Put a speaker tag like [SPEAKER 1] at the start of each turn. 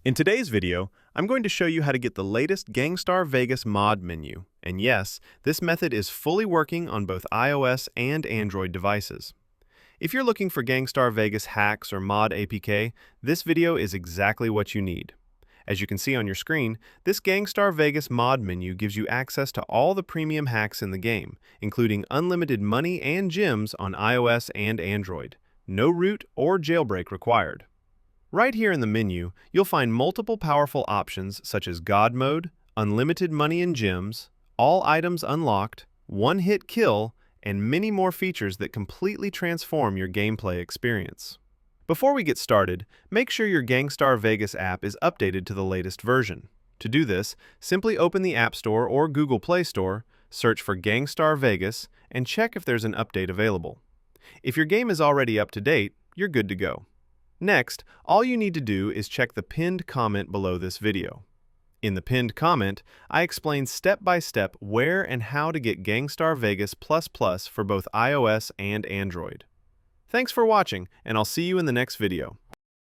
[SPEAKER 1] In today's video, I'm going to show you how to get the latest Gangstar Vegas mod menu. And yes, this method is fully working on both iOS and Android devices. If you're looking for Gangstar Vegas hacks or mod APK, this video is exactly what you need. As you can see on your screen, this Gangstar Vegas mod menu gives you access to all the premium hacks in the game, including unlimited money and gems on iOS and Android. No root or jailbreak required. Right here in the menu, you'll find multiple powerful options such as God Mode, unlimited money and gems, all items unlocked, one-hit kill, and many more features that completely transform your gameplay experience. Before we get started, make sure your Gangstar Vegas app is updated to the latest version. To do this, simply open the App Store or Google Play Store, search for Gangstar Vegas, and check if there's an update available. If your game is already up to date, you're good to go. Next, all you need to do is check the pinned comment below this video. In the pinned comment, I explain step-by-step where and how to get Gangstar Vegas++ for both iOS and Android. Thanks for watching, and I'll see you in the next video.